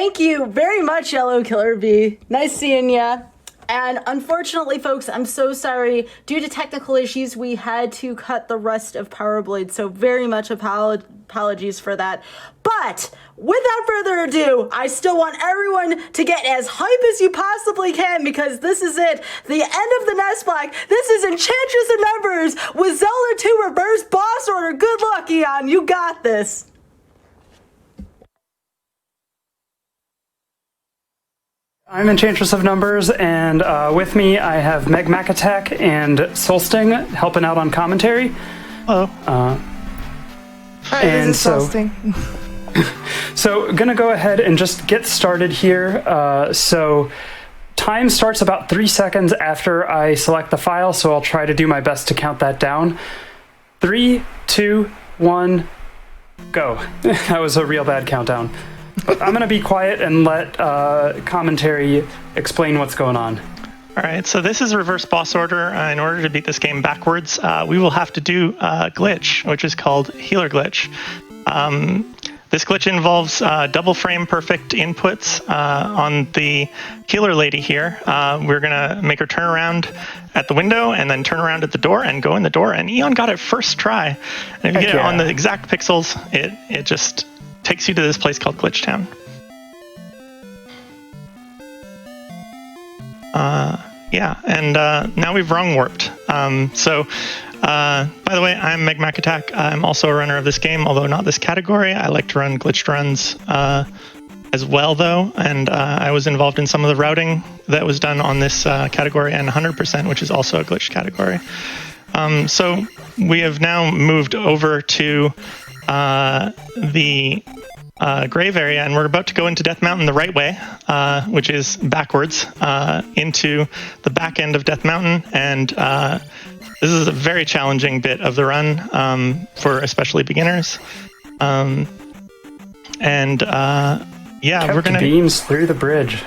Thank you very much, Yellow Killer Bee. Nice seeing ya. And unfortunately, folks, I'm so sorry. Due to technical issues, we had to cut the rest of Power Blade, so very much apologies for that. But without further ado, I still want everyone to get as hype as you possibly can, because this is it, the end of the Nest Block. This is Enchantress of Numbers with Zelda 2 Reverse Boss Order. Good luck, Eon. You got this. I'm Enchantress of Numbers, and with me I have Megmacattack and Solstng helping out on commentary. Hello. Hi, this is Solstng. So gonna go ahead and just get started here. So time starts about 3 seconds after I select the file, so I'll try to do my best to count that down. 3, 2, 1, go. That was a real bad countdown. But I'm going to be quiet and let commentary explain what's going on. All right, so this is reverse boss order. In order to beat this game backwards, we will have to do a glitch, which is called healer glitch. This glitch involves double frame perfect inputs on the healer lady here. We're going to make her turn around at the window and then turn around at the door and go in the door. And Eon got it first try. And if you get it on the exact pixels, it just takes you to this place called Glitch Town. Now we've wrong warped. By the way, I'm Megmacattack. I'm also a runner of this game, although not this category. I like to run glitched runs as well, though, and I was involved in some of the routing that was done on this category, and 100%, which is also a glitched category. So we have now moved over to the grave area, and we're about to go into Death Mountain the right way, which is backwards into the back end of Death Mountain, and this is a very challenging bit of the run for especially beginners. We're gonna beams through the bridge.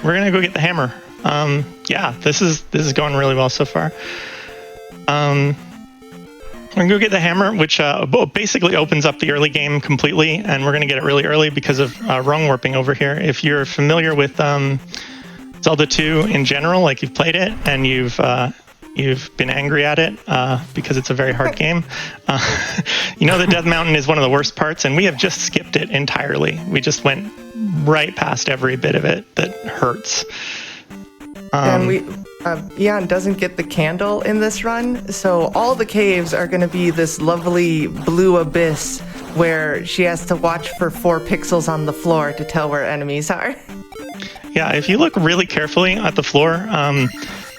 We're gonna go get the hammer. This is going really well so far. We're going to go get the hammer, which basically opens up the early game completely, and we're going to get it really early because of rung warping over here. If you're familiar with Zelda 2 in general, like you've played it and you've been angry at it because it's a very hard game, you know that Death Mountain is one of the worst parts, and we have just skipped it entirely. We just went right past every bit of it that hurts. Eon doesn't get the candle in this run, so all the caves are going to be this lovely blue abyss where she has to watch for 4 pixels on the floor to tell where enemies are. Yeah, if you look really carefully at the floor,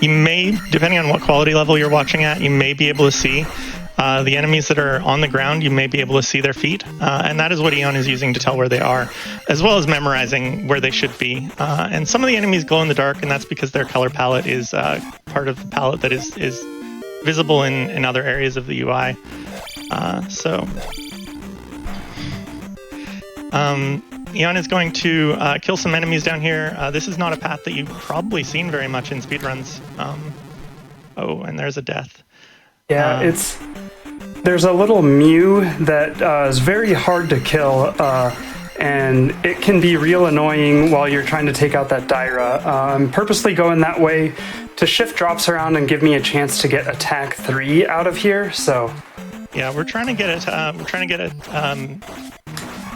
you may, depending on what quality level you're watching at, you may be able to see the enemies that are on the ground. You may be able to see their feet, and that is what Eon is using to tell where they are, as well as memorizing where they should be. And some of the enemies glow in the dark, and that's because their color palette is part of the palette that is visible in other areas of the UI. Eon is going to kill some enemies down here. This is not a path that you've probably seen very much in speedruns. And there's a death. Yeah, there's a little Mew that is very hard to kill, and it can be real annoying while you're trying to take out that Dyra. I'm purposely going that way to shift drops around and give me a chance to get attack 3 out of here. So, yeah, we're trying to get it.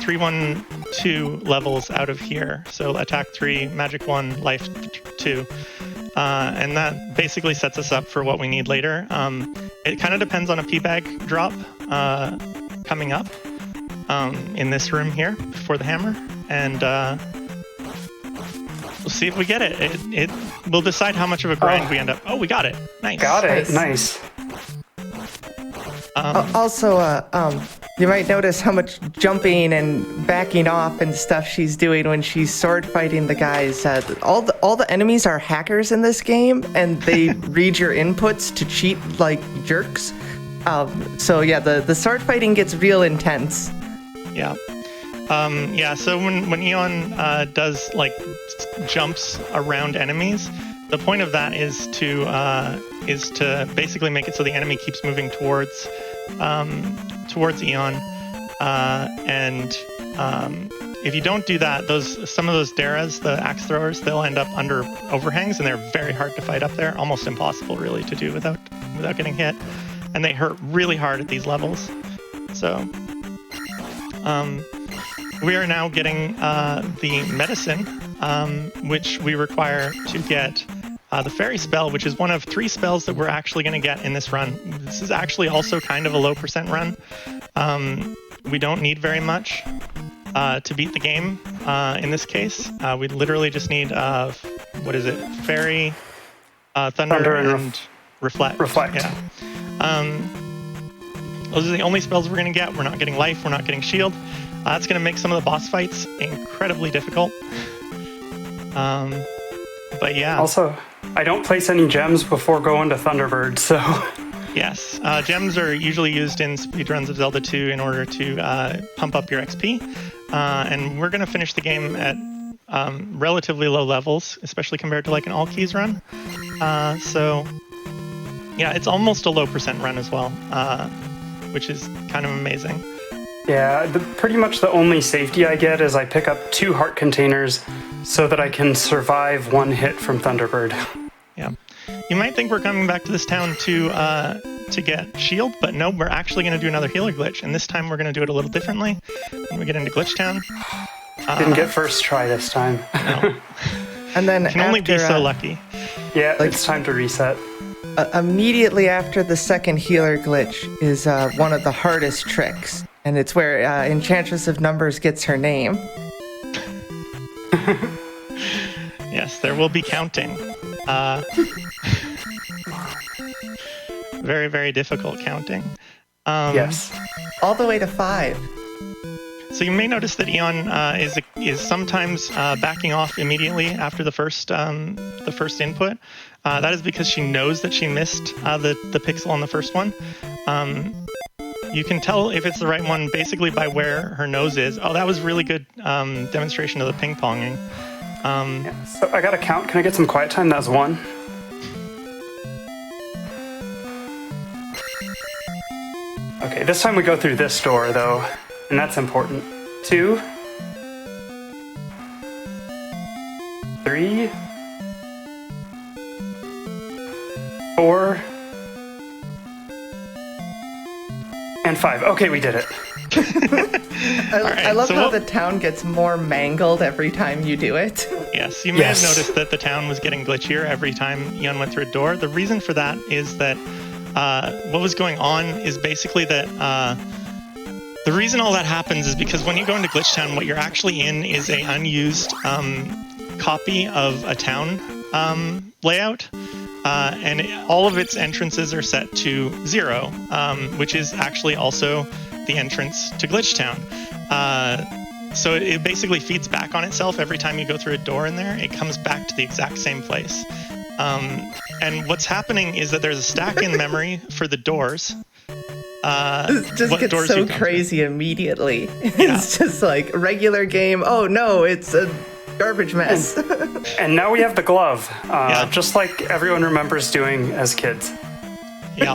3-1-2 levels out of here. So attack 3, magic 1, life 2. And that basically sets us up for what we need later. It kind of depends on a P-bag drop coming up in this room here before the hammer, and we'll see if we get it. It will decide how much of a grind we end up. Oh, we got it. Nice. Got it. Nice. You might notice how much jumping and backing off and stuff she's doing when she's sword fighting the guys. All the enemies are hackers in this game, and they read your inputs to cheat like jerks. The sword fighting gets real intense. Yeah. So when Eon does like jumps around enemies, the point of that is to basically make it so the enemy keeps moving towards Eon, and if you don't do that, some of those Daras, the axe throwers, they'll end up under overhangs, and they're very hard to fight up there. Almost impossible, really, to do without getting hit. And they hurt really hard at these levels. So, we are now getting the medicine, which we require to get the fairy spell, which is one of 3 spells that we're actually going to get in this run. This is actually also kind of a low percent run. We don't need very much to beat the game in this case. We literally just need, fairy, thunder and reflect. Reflect. Yeah. Those are the only spells we're going to get. We're not getting life. We're not getting shield. That's going to make some of the boss fights incredibly difficult. But yeah. Also, I don't place any gems before going to Thunderbird, so... Yes, gems are usually used in speedruns of Zelda 2 in order to pump up your XP. And we're going to finish the game at relatively low levels, especially compared to like an all keys run. So yeah, it's almost a low percent run as well, which is kind of amazing. Yeah, pretty much the only safety I get is I pick up 2 heart containers so that I can survive 1 hit from Thunderbird. Yeah. You might think we're coming back to this town to get shield, but no, we're actually going to do another healer glitch, and this time we're going to do it a little differently when we get into Glitch Town. Didn't get first try this time. No. And then You can only be so lucky. Yeah, it's time to reset. Immediately after the second healer glitch is one of the hardest tricks, and it's where EnchantressOfNumbers gets her name. Yes, there will be counting. Very, very difficult counting. Yes. All the way to 5. So you may notice that Eon is sometimes backing off immediately after the first input. That is because she knows that she missed the pixel on the first one. You can tell if it's the right one basically by where her nose is. Oh, that was really good demonstration of the ping-ponging. Yeah, so I got a count. Can I get some quiet time? That was 1. Okay, this time we go through this door, though, and that's important. 2. 3. 4. And 5. Okay, we did it. I love how the town gets more mangled every time you do it. Yes, you may have noticed that the town was getting glitchier every time Eon went through a door. The reason for that is that what was going on is basically that the reason all that happens is because when you go into Glitch Town, what you're actually in is a unused copy of a town layout. And all of its entrances are set to 0, which is actually also the entrance to Glitch Town. So it basically feeds back on itself every time you go through a door in there. It comes back to the exact same place. And what's happening is that there's a stack in memory for the doors. This just gets so crazy immediately. It's just like regular game. Oh no, it's a garbage mess. And now we have the glove, just like everyone remembers doing as kids. Yeah.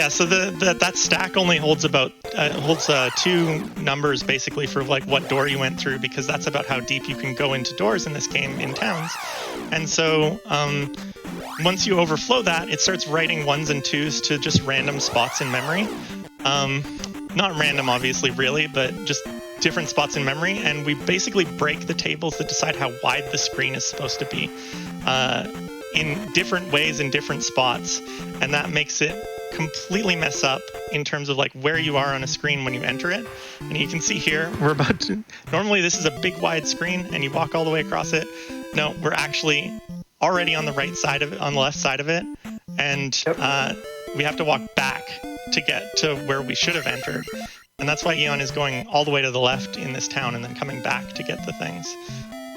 So that stack only holds about holds 2 numbers basically for like what door you went through, because that's about how deep you can go into doors in this game in towns. And so once you overflow that, it starts writing 1s and 2s to just random spots in memory. Not random, obviously, really, but just different spots in memory. And we basically break the tables that decide how wide the screen is supposed to be in different ways in different spots. And that makes it completely mess up in terms of like where you are on a screen when you enter it. And you can see here, we're about to, normally this is a big wide screen and you walk all the way across it. No, we're actually already on the right side of it, on the left side of it. And we have to walk back to get to where we should have entered. And that's why Eon is going all the way to the left in this town and then coming back to get the things.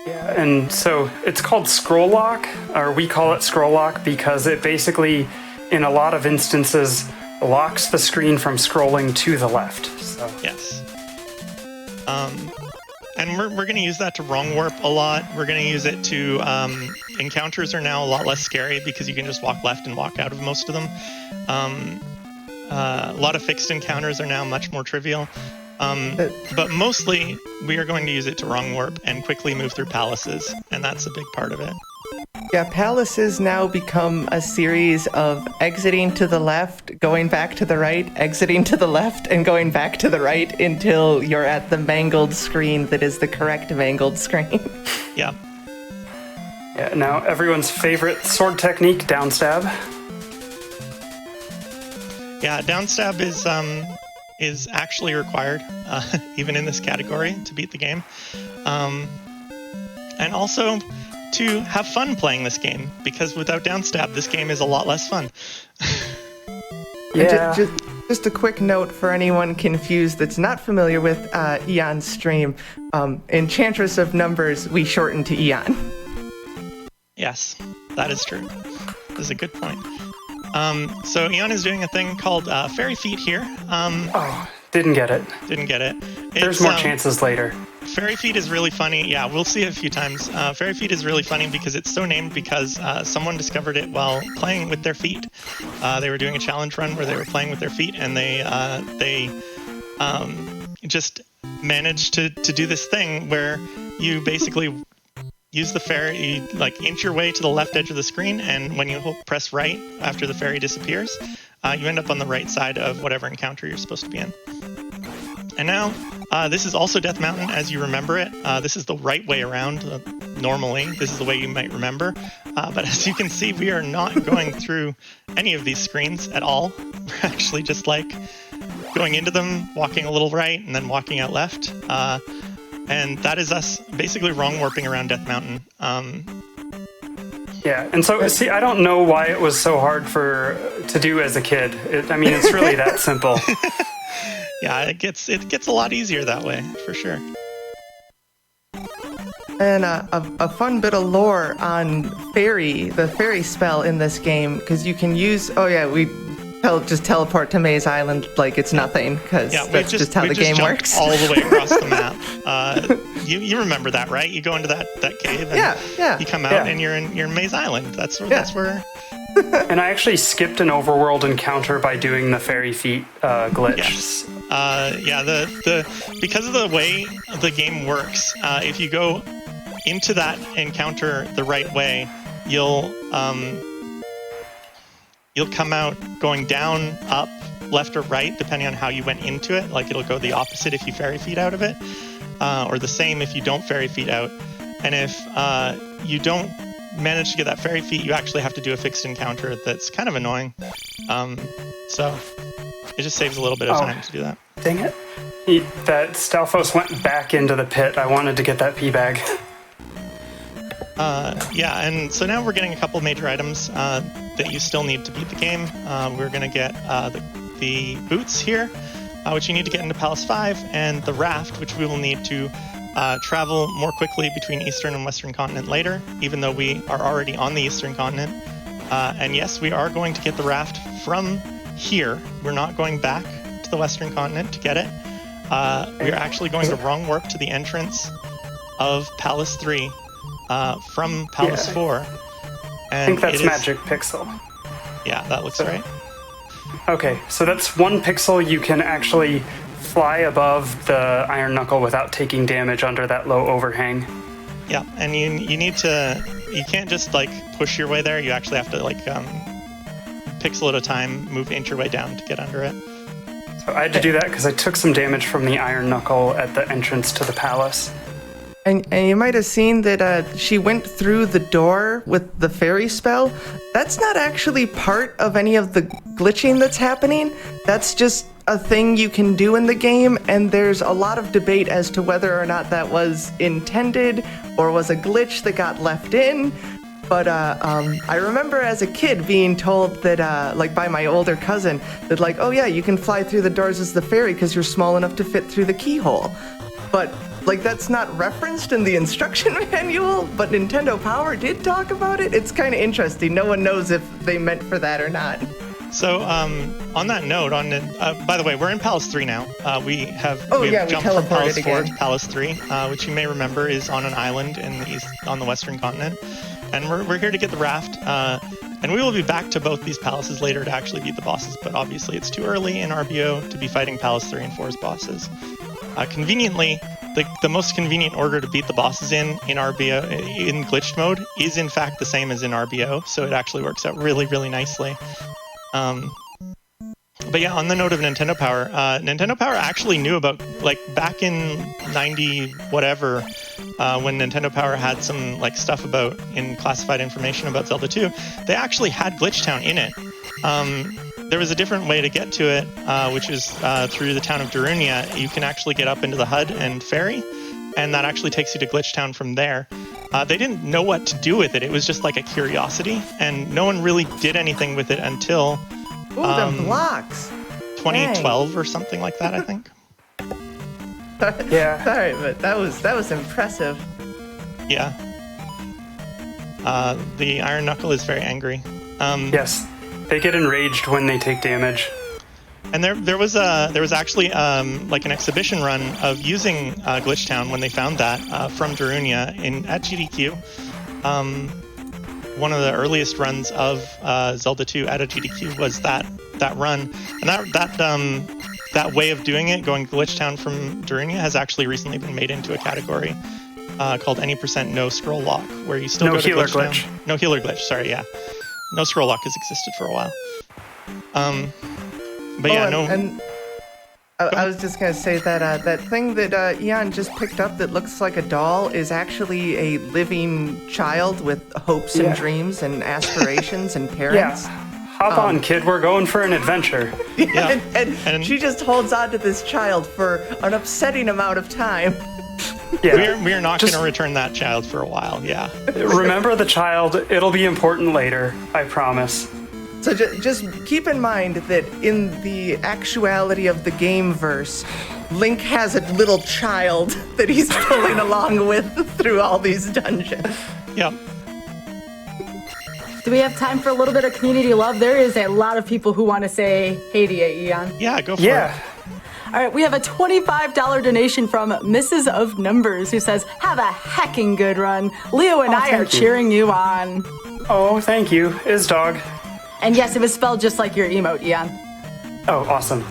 Yeah, and so it's called scroll lock, or we call it scroll lock because it basically, in a lot of instances, locks the screen from scrolling to the left. So. Yes. And we're going to use that to wrong warp a lot. We're going to use it to... encounters are now a lot less scary because you can just walk left and walk out of most of them. A lot of fixed encounters are now much more trivial. But mostly, we are going to use it to wrong warp and quickly move through palaces, and that's a big part of it. Yeah, palaces now become a series of exiting to the left, going back to the right, exiting to the left, and going back to the right until you're at the mangled screen that is the correct mangled screen. Yeah. Yeah, now everyone's favorite sword technique, downstab. Yeah, downstab is actually required, even in this category, to beat the game. And also to have fun playing this game, because without downstab, this game is a lot less fun. Yeah. Just a quick note for anyone confused that's not familiar with Eon's stream. Enchantress of Numbers, we shorten to Eon. Yes, that is true. That is a good point. So Eon is doing a thing called Fairy Feet here. Didn't get it. Didn't get it. There's more chances later. Fairy Feet is really funny. Yeah, we'll see it a few times. Fairy Feet is really funny because it's so named because someone discovered it while playing with their feet. They were doing a challenge run where they were playing with their feet, and they just managed to do this thing where you basically use the fairy, you, like, inch your way to the left edge of the screen, and when you press right after the fairy disappears, you end up on the right side of whatever encounter you're supposed to be in. And now, this is also Death Mountain as you remember it. This is the right way around. Normally, this is the way you might remember. But as you can see, we are not going through any of these screens at all. We're actually just like going into them, walking a little right, and then walking out left. And that is us basically wrong warping around Death Mountain. Yeah, and so, see, I don't know why it was so hard to do as a kid. I mean, it's really that simple. Yeah, it gets a lot easier that way, for sure. And a fun bit of lore on the fairy spell in this game, because you can use, just teleport to Maze Island like it's nothing, because that's just how the game works. All the way across the map. You remember that, right? You go into that cave, and yeah. you come out, and you're in Maze Island. That's where. And I actually skipped an overworld encounter by doing the fairy feet glitch. Yes. Because of the way the game works, if you go into that encounter the right way, you'll come out going down, up, left, or right, depending on how you went into it. Like, it'll go the opposite if you fairy feet out of it, or the same if you don't fairy feet out. And if you don't manage to get that fairy feet, you actually have to do a fixed encounter that's kind of annoying. So it just saves a little bit of time to do that. Dang it. That Stalfos went back into the pit. I wanted to get that pea bag. And so now we're getting a couple major items that you still need to beat the game. We're going to get the boots here, which you need to get into Palace 5, and the raft, which we will need to travel more quickly between Eastern and Western Continent later, even though we are already on the Eastern Continent. And yes, we are going to get the raft from here. We're not going back to the Western Continent to get it. We're actually going to wrong warp to the entrance of Palace 3 from Palace 4. And I think that's Magic Pixel. Yeah, that looks right. Okay, so that's one pixel you can actually fly above the Iron Knuckle without taking damage under that low overhang. Yeah, and you need to, you can't just like push your way there. You actually have to like pixel at a time, inch your way down to get under it. So I had to do that because I took some damage from the Iron Knuckle at the entrance to the palace. And you might have seen that she went through the door with the fairy spell. That's not actually part of any of the glitching that's happening. That's just a thing you can do in the game, and there's a lot of debate as to whether or not that was intended or was a glitch that got left in. But I remember as a kid being told that, like by my older cousin, that like, oh yeah, you can fly through the doors as the fairy because you're small enough to fit through the keyhole. But like, that's not referenced in the instruction manual, but Nintendo Power did talk about it. It's kind of interesting. No one knows if they meant for that or not. So, on that note, by the way, we're in Palace 3 now. We jumped from Palace 4 to Palace 3, which you may remember is on an island on the Western Continent. And we're here to get the raft. And we will be back to both these palaces later to actually beat the bosses, but obviously it's too early in RBO to be fighting Palace 3 and 4's bosses. Conveniently, the most convenient order to beat the bosses in RBO in glitched mode is in fact the same as in RBO, so it actually works out really, really nicely. But yeah, on the note of Nintendo Power actually knew about, like, back in 90 whatever, when Nintendo Power had some like stuff about in classified information about Zelda 2, they actually had Glitch Town in it. There was a different way to get to it, which is through the town of Darunia. You can actually get up into the HUD and ferry, and that actually takes you to Glitch Town from there. They didn't know what to do with it. It was just like a curiosity, and no one really did anything with it until Ooh, the blocks. 2012 or something like that, I think. Yeah. Sorry, but that was impressive. Yeah. The Iron Knuckle is very angry. Yes. They get enraged when they take damage. And there was actually like an exhibition run of using Glitch Town when they found that from Darunia at GDQ. One of the earliest runs of Zelda 2 at a GDQ was that run, and that way of doing it, going Glitch Town from Darunia, has actually recently been made into a category called any % no scroll lock, where you still No go to healer Glitch glitch. Town. No healer glitch. Sorry, yeah, no scroll lock has existed for a while. But yeah, I was just gonna say that that thing that Eon just picked up that looks like a doll is actually a living child with hopes and dreams and aspirations and parents. Yeah. Hop on, kid. We're going for an adventure. Yeah. and she just holds on to this child for an upsetting amount of time. Yeah. we're not going to return that child for a while. Yeah. Remember the child. It'll be important later. I promise. So just keep in mind that in the actuality of the game verse, Link has a little child that he's pulling along with through all these dungeons. Yep. Do we have time for a little bit of community love? There is a lot of people who want to say hey to you, Eon. Yeah, go for it. Yeah. All right, we have a $25 donation from Mrs. of Numbers, who says, have a hecking good run. Leo and I are thank you. cheering you on. Oh, thank you. Is dog. And yes, it was spelled just like your emote, Eon. Oh, awesome.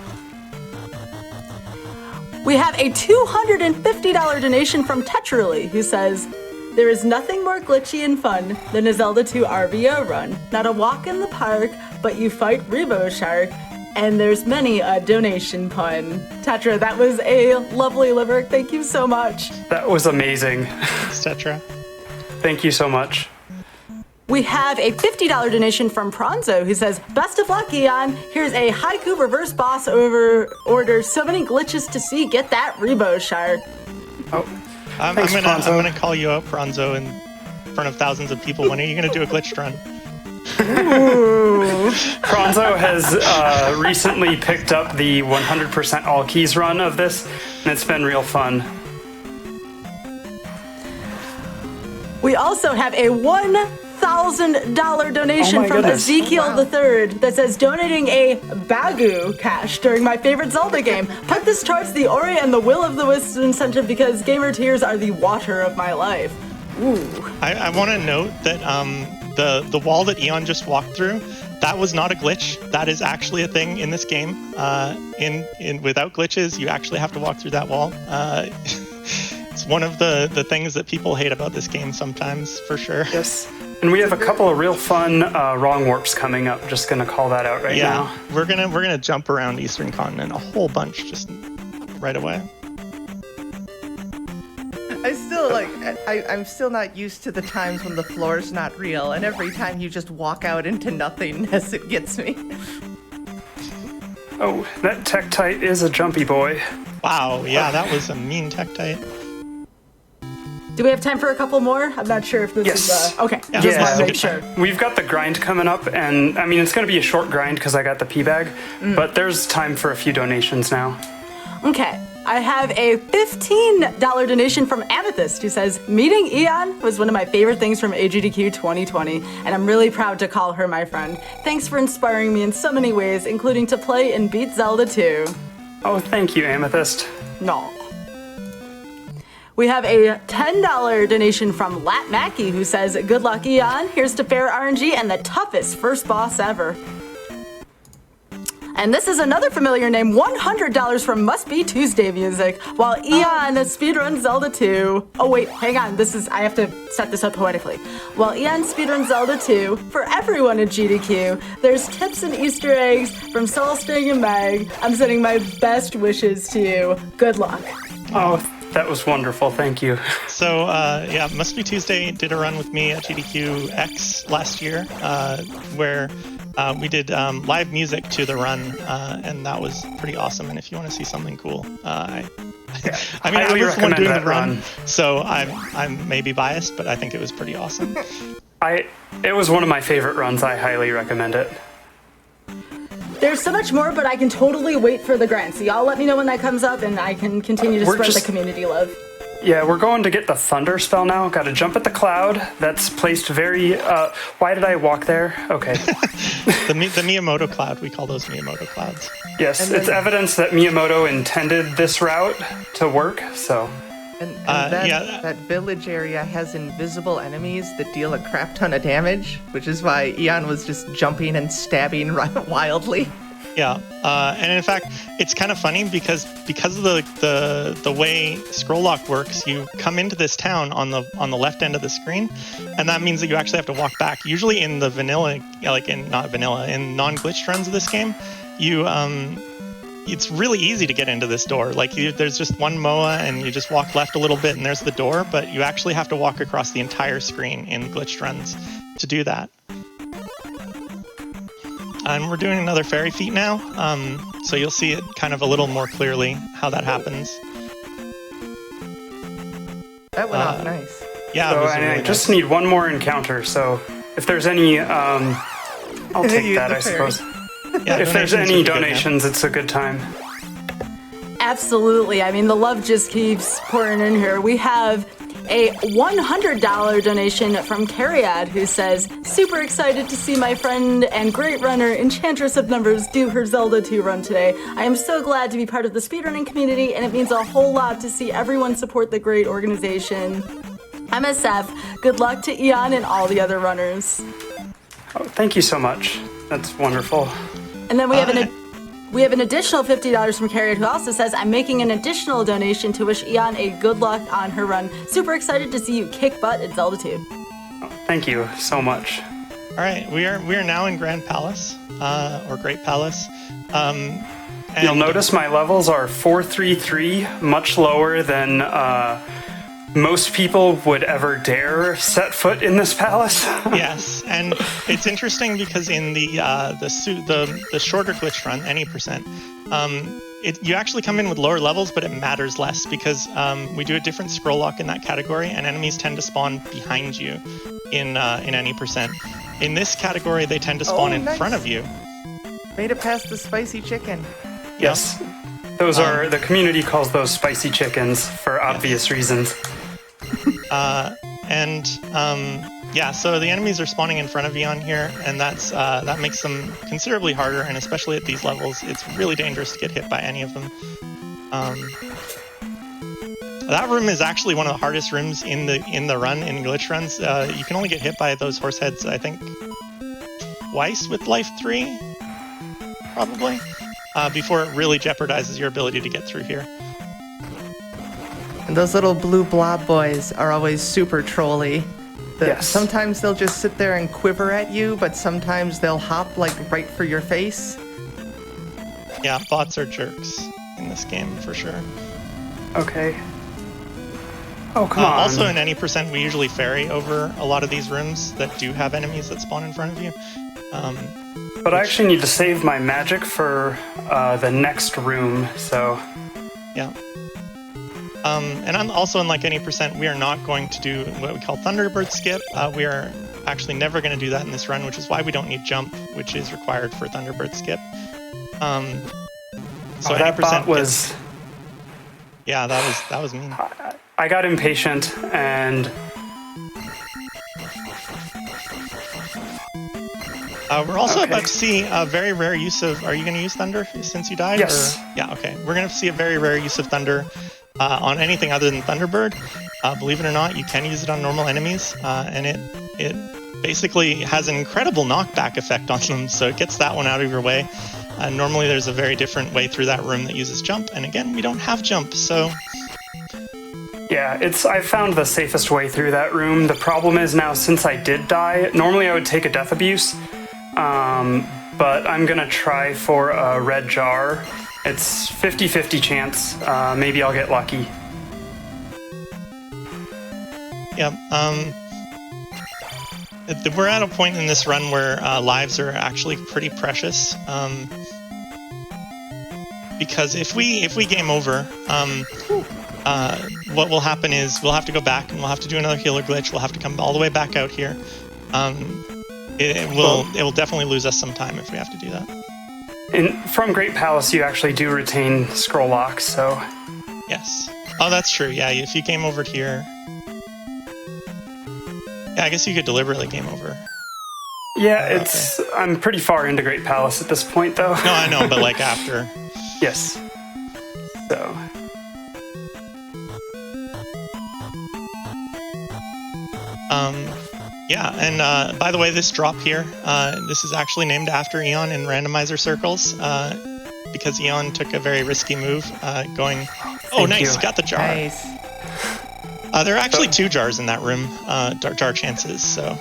We have a $250 donation from Tetrally, who says, there is nothing more glitchy and fun than a Zelda 2 RBO run. Not a walk in the park, but you fight Rebo Shark, and there's many a donation pun. Tetra, that was a lovely limerick. Thank you so much. That was amazing. Thanks, Tetra. Thank you so much. We have a $50 donation from Pronzo, who says, best of luck, Eon. Here's a haiku reverse boss order. So many glitches to see. Get that Rebo Shark. Oh, I'm thanks, gonna Pronzo. call you out, Pronzo, in front of thousands of people. When are you gonna do a glitched run? Pronzo has recently picked up the 100% all keys run of this, and it's been real fun. We also have a $1,000 donation Oh my from goodness. Ezekiel III that says, donating a Bagu cash during my favorite Zelda game. Put this towards the Ori and the Will of the Wisps incentive because gamer tears are the water of my life. Ooh. I want to note that the wall that Eon just walked through, that was not a glitch. That is actually a thing in this game. In without glitches, you actually have to walk through that wall. It's one of the things that people hate about this game sometimes, for sure. Yes. And we have a couple of real fun wrong warps coming up. Just gonna call that out right now. We're gonna jump around Eastern Continent a whole bunch just right away. I'm still not used to the times when the floor's not real, and every time you just walk out into nothingness, it gets me. Oh, that Tektite is a jumpy boy. Wow, yeah, that was a mean Tektite. Do we have time for a couple more? I'm not sure if this Yes. is... okay, Yeah, just yeah. want to make Good sure. time. We've got the grind coming up, and I mean, it's going to be a short grind because I got the P-Bag, but there's time for a few donations now. Okay, I have a $15 donation from Amethyst, who says, meeting Eon was one of my favorite things from AGDQ 2020, and I'm really proud to call her my friend. Thanks for inspiring me in so many ways, including to play and beat Zelda 2. Oh, thank you, Amethyst. No. We have a $10 donation from Lat Mackey, who says, good luck, Eon. Here's to fair RNG and the toughest first boss ever. And this is another familiar name, $100 from Must Be Tuesday Music, while Eon speedruns Zelda 2. Oh wait, hang on, I have to set this up poetically. While Eon speedruns Zelda 2, for everyone at GDQ, there's tips and Easter eggs from Solstng and Meg. I'm sending my best wishes to you. Good luck. Oh, that was wonderful. Thank you. So, yeah, Must Be Tuesday did a run with me at GDQ X last year, where we did live music to the run, and that was pretty awesome. And if you want to see something cool, I was the one doing the run, so I'm maybe biased, but I think it was pretty awesome. It was one of my favorite runs. I highly recommend it. There's so much more, but I can totally wait for the grant. So y'all let me know when that comes up, and I can continue to spread the community love. Yeah, we're going to get the thunder spell now. Got to jump at the cloud. That's placed very... why did I walk there? Okay. The Miyamoto cloud. We call those Miyamoto clouds. Yes, it's evidence that Miyamoto intended this route to work, so... And that village area has invisible enemies that deal a crap ton of damage, which is why Eon was just jumping and stabbing wildly. Yeah, and in fact, it's kind of funny because of the way scroll lock works. You come into this town on the left end of the screen, and that means that you actually have to walk back. Usually in the vanilla, in non-glitched runs of this game, it's really easy to get into this door. There's just one MOA, and you just walk left a little bit, and there's the door. But you actually have to walk across the entire screen in glitched runs to do that. And we're doing another fairy feat now, so you'll see it kind of a little more clearly how that happens. That went off nice. Yeah, so really I just need one more encounter, so if there's any, I'll take that, I suppose. Yeah, if there's any donations, it's a good time. Absolutely. I mean, the love just keeps pouring in here. We have a $100 donation from Cariad, who says, super excited to see my friend and great runner EnchantressOfNumbers do her Zelda 2 run today. I am so glad to be part of the speedrunning community, and it means a whole lot to see everyone support the great organization. MSF, good luck to Eon and all the other runners. Oh, thank you so much. That's wonderful. And then we have an additional $50 from Carriot, who also says, I'm making an additional donation to wish Eon a good luck on her run. Super excited to see you kick butt at Zelda 2. Oh, thank you so much. All right, we are now in Grand Palace, or Great Palace. And you'll notice my levels are 433, much lower than most people would ever dare set foot in this palace. Yes, and it's interesting because in the shorter glitch run, any percent, you actually come in with lower levels, but it matters less because we do a different scroll lock in that category, and enemies tend to spawn behind you in any percent. In this category, they tend to spawn in front of you. Made it past the spicy chicken. Yes. Those are, the community calls those spicy chickens for obvious reasons. Yeah, so the enemies are spawning in front of you on here, and that makes them considerably harder, and especially at these levels, it's really dangerous to get hit by any of them. That room is actually one of the hardest rooms in the run, in glitch runs. You can only get hit by those horse heads, I think, twice with life 3, probably, before it really jeopardizes your ability to get through here. And those little blue blob boys are always super trolly. Yes. Sometimes they'll just sit there and quiver at you, but sometimes they'll hop right for your face. Yeah, bots are jerks in this game for sure. Okay. Oh, come on. Also, in any percent, we usually ferry over a lot of these rooms that do have enemies that spawn in front of you. But I actually need to save my magic for the next room, so... Yeah. And I'm also, unlike any percent, we are not going to do what we call Thunderbird skip. We are actually never going to do that in this run, which is why we don't need jump, which is required for Thunderbird skip. So that bot was... Yeah, that was mean. I got impatient and... We're also about to see a very rare use of... Are you going to use Thunder since you died? Yes. Yeah, okay. We're going to see a very rare use of Thunder on anything other than Thunderbird. Believe it or not, you can use it on normal enemies, and it basically has an incredible knockback effect on them, so it gets that one out of your way. Normally there's a very different way through that room that uses jump, and again, we don't have jump, so... Yeah, I found the safest way through that room. The problem is now, since I did die, normally I would take a death abuse, but I'm gonna try for a red jar. It's 50-50 chance. Maybe I'll get lucky. Yeah, we're at a point in this run where lives are actually pretty precious. Because if we game over, what will happen is we'll have to go back and we'll have to do another healer glitch. We'll have to come all the way back out here. It will definitely lose us some time if we have to do that. From Great Palace, you actually do retain scroll lock, so... Yes. Oh, that's true. Yeah, if you game over here... Yeah, I guess you could deliberately game over. Yeah, Okay. I'm pretty far into Great Palace at this point, though. No, I know, but like after. Yes. So... Yeah, and by the way, this drop here, this is actually named after Eon in randomizer circles, because Eon took a very risky move, going... Oh, nice, you. Got the jar. Nice. There are actually 2 jars in that room, jar chances, so...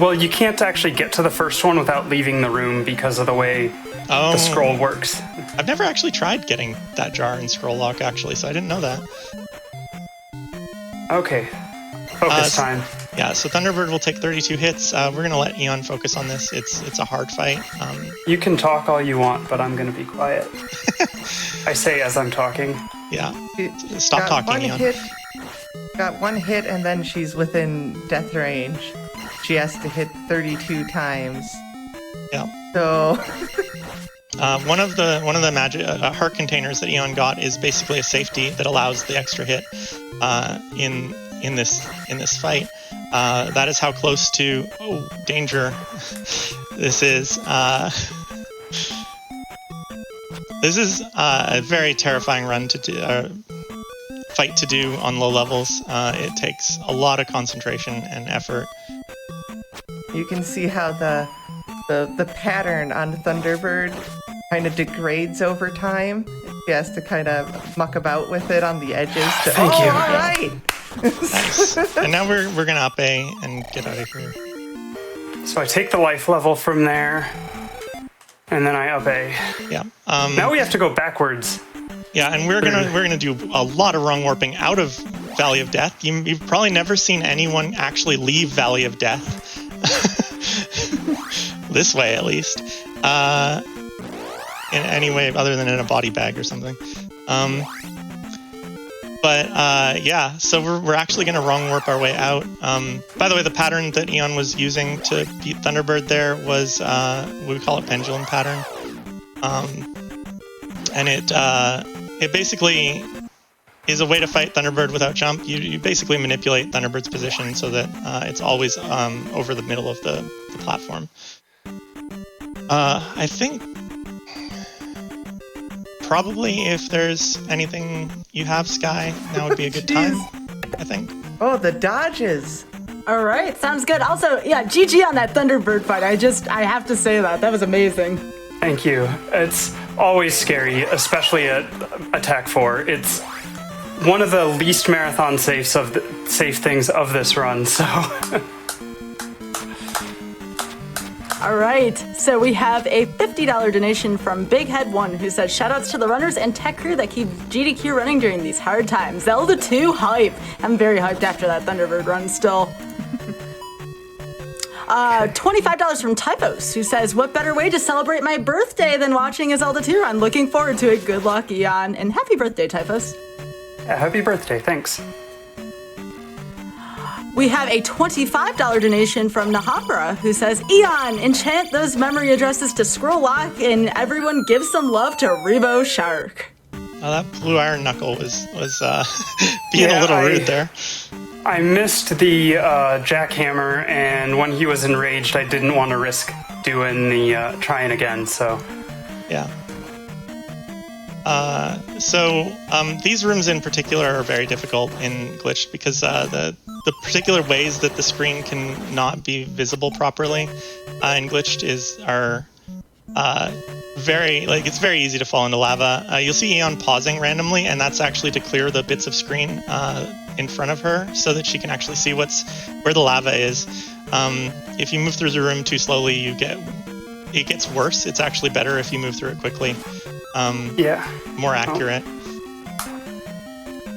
Well, you can't actually get to the first one without leaving the room because of the way the scroll works. I've never actually tried getting that jar in scroll lock, actually, so I didn't know that. Okay. Focus time. Yeah, so Thunderbird will take 32 hits. We're going to let Eon focus on this. It's a hard fight. You can talk all you want, but I'm going to be quiet. I say as I'm talking. Yeah. Stop talking, Eon. Got 1 hit, and then she's within death range. She has to hit 32 times. Yeah. So... one of the magic heart containers that Eon got is basically a safety that allows the extra hit in this fight. That is how close to danger this is. This is a very terrifying run to do, fight to do on low levels. It takes a lot of concentration and effort. You can see how the pattern on Thunderbird kind of degrades over time. She has to kind of muck about with it on the edges. Thank you. All right. Nice. And now we're gonna up A and get out of here. So I take the life level from there, and then I up A. Yeah. Now we have to go backwards. Yeah, and we're gonna do a lot of wrong warping out of Valley of Death. You've probably never seen anyone actually leave Valley of Death. This way, at least. In any way other than in a body bag or something. Yeah, so we're actually going to wrong warp our way out. By the way, the pattern that Eon was using to beat Thunderbird there was, we call it pendulum pattern. And it basically is a way to fight Thunderbird without jump. You basically manipulate Thunderbird's position so that it's always over the middle of the platform. I think probably if there's anything you have, Sky, now would be a good time, I think. Oh, the dodges. All right, sounds good. Also, yeah, GG on that Thunderbird fight. I have to say that was amazing. Thank you. It's always scary, especially at Attack 4. It's one of the least marathon safe things of this run, so... All right, so we have a $50 donation from Big Head One, who says, shoutouts to the runners and tech crew that keep GDQ running during these hard times. Zelda 2 hype. I'm very hyped after that Thunderbird run still. $25 from Typos, who says, what better way to celebrate my birthday than watching a Zelda 2 run? Looking forward to it. Good luck, Eon. And happy birthday, Typos. Yeah, happy birthday, thanks. We have a $25 donation from Nahamra, who says, Eon, enchant those memory addresses to scroll lock and everyone give some love to Revo Shark. Oh, that blue iron knuckle was being a little rude there. I missed the jackhammer, and when he was enraged, I didn't want to risk doing the trying again, so... Yeah. These rooms in particular are very difficult in Glitched because the particular ways that the screen can not be visible properly in Glitched are it's very easy to fall into lava. You'll see Eon pausing randomly, and that's actually to clear the bits of screen in front of her so that she can actually see where the lava is. If you move through the room too slowly, it gets worse. It's actually better if you move through it quickly. More accurate.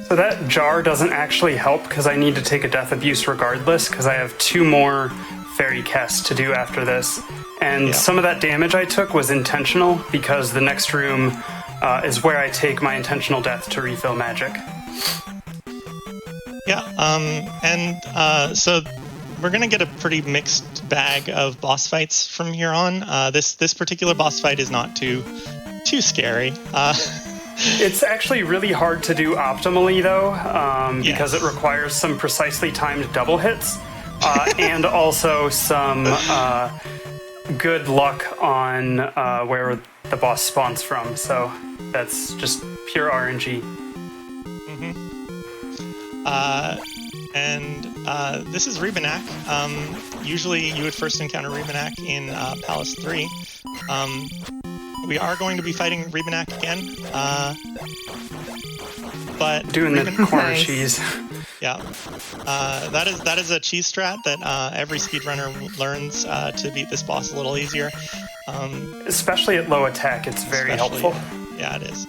So that jar doesn't actually help because I need to take a death abuse regardless because I have 2 more fairy casts to do after this. And some of that damage I took was intentional because the next room is where I take my intentional death to refill magic. So we're going to get a pretty mixed bag of boss fights from here on. This particular boss fight is not too scary. It's actually really hard to do optimally, though, because it requires some precisely timed double hits and also some good luck on where the boss spawns from. So that's just pure RNG. This is Rebanak. Usually you would first encounter Rebanak in Palace 3. We are going to be fighting Rebanak again, but doing the corner cheese. Yeah, that is a cheese strat that every speedrunner learns to beat this boss a little easier. Especially at low attack, it's very helpful. Yeah, it is.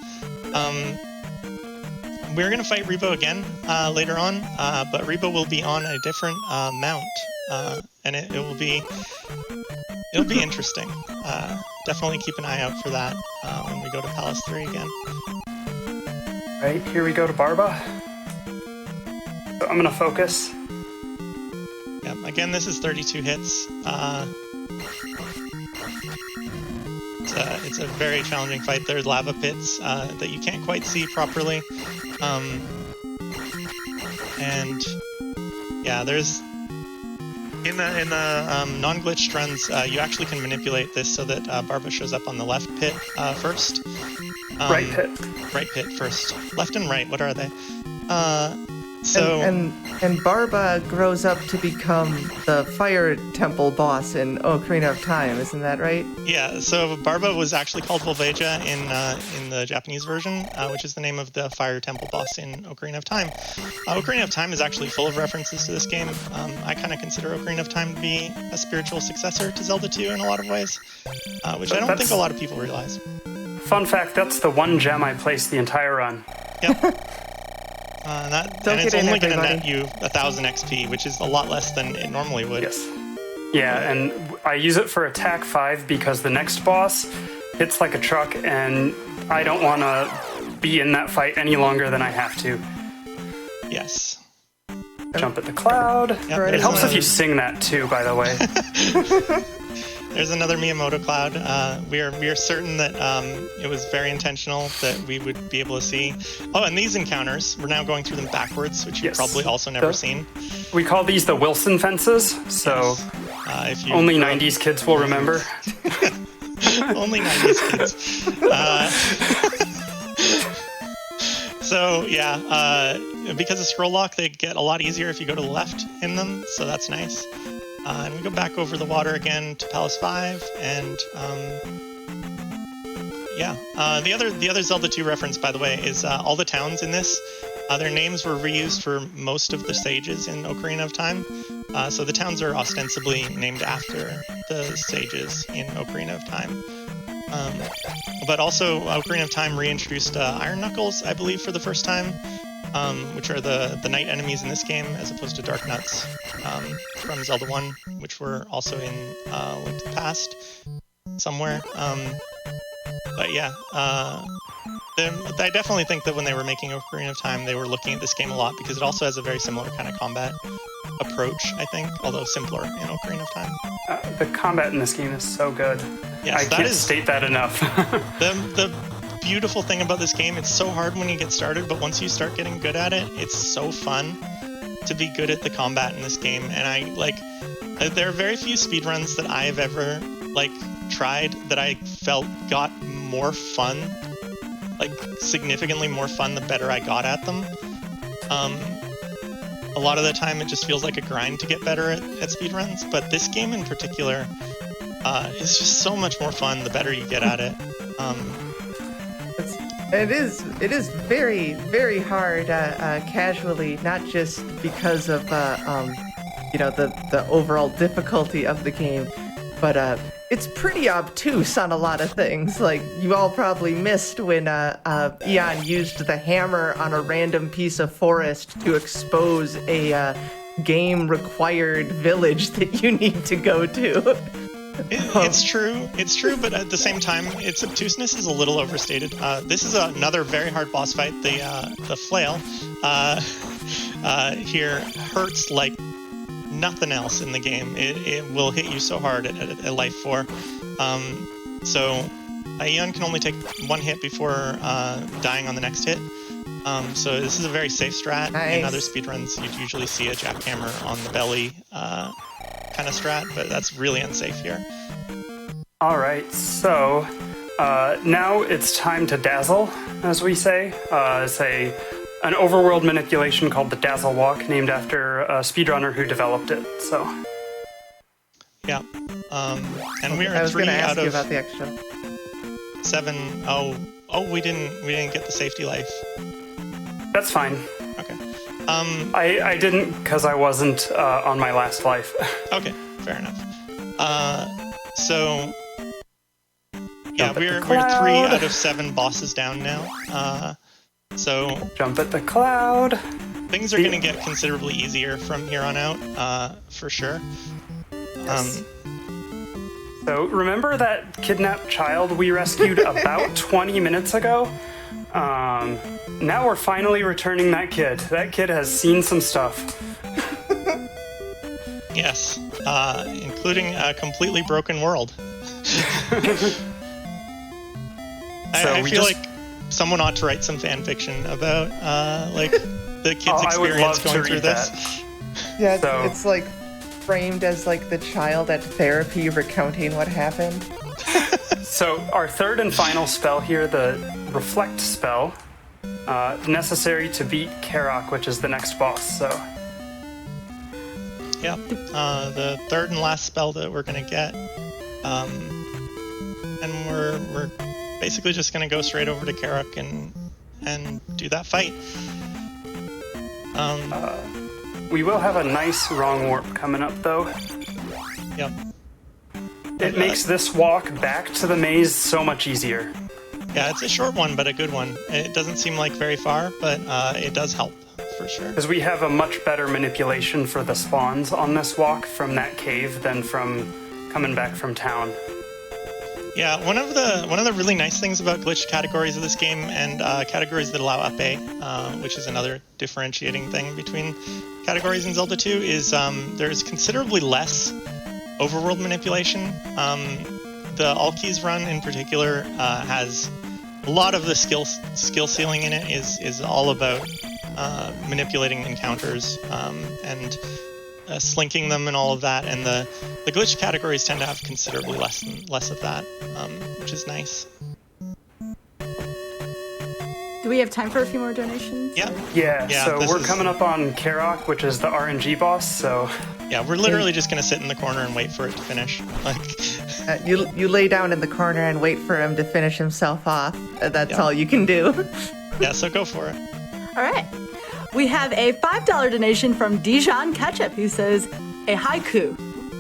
We're going to fight Rebo again later on, but Rebo will be on a different mount, and it'll be interesting. Definitely keep an eye out for that when we go to Palace 3 again. Right, here we go to Barba. So I'm going to focus. Yeah, again, this is 32 hits. It's a very challenging fight. There's lava pits that you can't quite see properly. There's in the non-glitched runs, you actually can manipulate this so that Barba shows up on the left pit first. Right pit. Right pit first. Left and right, what are they? And Barba grows up to become the fire temple boss in Ocarina of Time, isn't that right? Yeah, so Barba was actually called Volveja in the Japanese version, which is the name of the fire temple boss in Ocarina of Time. Ocarina of Time is actually full of references to this game. I kind of consider Ocarina of Time to be a spiritual successor to Zelda 2 in a lot of ways, which I don't think a lot of people realize. Fun fact, that's the one gem I placed the entire run. Yep. And it's only going to net you 1,000 XP, which is a lot less than it normally would. Yes. Yeah, and I use it for attack 5 because the next boss hits like a truck, and I don't want to be in that fight any longer than I have to. Yes. Jump at the cloud. Yep, it helps if you sing that too, by the way. There's another Miyamoto cloud. We are certain that it was very intentional that we would be able to see. Oh, and these encounters, we're now going through them backwards, which you've probably also never seen. We call these the Wilson fences, so if you only 90s kids will remember. Only 90s kids. Because of scroll lock, they get a lot easier if you go to the left in them, so that's nice. And we go back over the water again to Palace 5, and the other Zelda 2 reference, by the way, is all the towns in this. Their names were reused for most of the stages in Ocarina of Time, so the towns are ostensibly named after the stages in Ocarina of Time. But also, Ocarina of Time reintroduced Iron Knuckles, I believe, for the first time. Which are the night enemies in this game, as opposed to Dark Nuts from Zelda 1, which were also in Link to the Past somewhere. I definitely think that when they were making Ocarina of Time, they were looking at this game a lot, because it also has a very similar kind of combat approach, I think, although simpler in Ocarina of Time. The combat in this game is so good. Yes, I can't state that enough. The beautiful thing about this game, it's so hard when you get started, but once you start getting good at it, it's so fun to be good at the combat in this game. And there are very few speedruns that I've ever tried that I felt got more fun, significantly more fun the better I got at them. A lot of the time it just feels like a grind to get better at speedruns, but this game in particular is just so much more fun the better you get at it. It is very, very hard casually, not just because of the overall difficulty of the game, but it's pretty obtuse on a lot of things. Like, you all probably missed when Eon used the hammer on a random piece of forest to expose a game-required village that you need to go to. It's true, but at the same time, its obtuseness is a little overstated. This is another very hard boss fight. The flail here hurts like nothing else in the game. It will hit you so hard at life 4. So Eon can only take one hit before dying on the next hit. So this is a very safe strat. Nice. In other speedruns, you'd usually see a jackhammer on the belly kind of strat, but that's really unsafe here. All right, so now it's time to dazzle, as we say. It's an overworld manipulation called the Dazzle Walk, named after a speedrunner who developed it. So, yeah, and we are I was 3 going to ask out you of about the extra. 7. Oh, we didn't get the safety life. that's fine. Okay. I didn't because I wasn't on my last life. Okay, fair enough. So yeah, Jump at we're the 3 cloud. out of 7 bosses down now. So Jump at the cloud. things are going to get considerably easier from here on out, for sure. Yes. So remember that kidnapped child we rescued about 20 minutes ago? Now we're finally returning that kid. That kid has seen some stuff. Yes, including a completely broken world. I we feel just- like someone ought to write some fan fiction about like the kid's I would experience love to going through read this. that. Yeah, So- it's like framed as like the child at therapy recounting what happened. So our third and final spell here, the Reflect spell, necessary to beat Karok, which is the next boss. So Yep, the third and last spell that we're gonna get, and we're basically just gonna go straight over to Karok and do that fight. we will have a nice wrong warp coming up, though. Yep. It makes this walk back to the maze so much easier. Yeah, it's a short one, but a good one. It doesn't seem like very far, but it does help for sure. Because we have a much better manipulation for the spawns on this walk from that cave than from coming back from town. Yeah, one of the really nice things about glitched categories of this game and categories that allow up A, which is another differentiating thing between categories in Zelda 2, is there's considerably less overworld manipulation. The All Keys run in particular has a lot of the skill ceiling in it is all about manipulating encounters and slinking them and all of that, and the glitch categories tend to have considerably less of that, which is nice. Do we have time for a few more donations? Yeah. Yeah, so this we're is- coming up on Karok, which is the RNG boss, so Yeah, we're literally just gonna sit in the corner and wait for it to finish. Like, You lay down in the corner and wait for him to finish himself off. That's Yeah. all you can do. yeah, so go for it. All right. We have a $5 donation from Dijon Ketchup, who says, a haiku.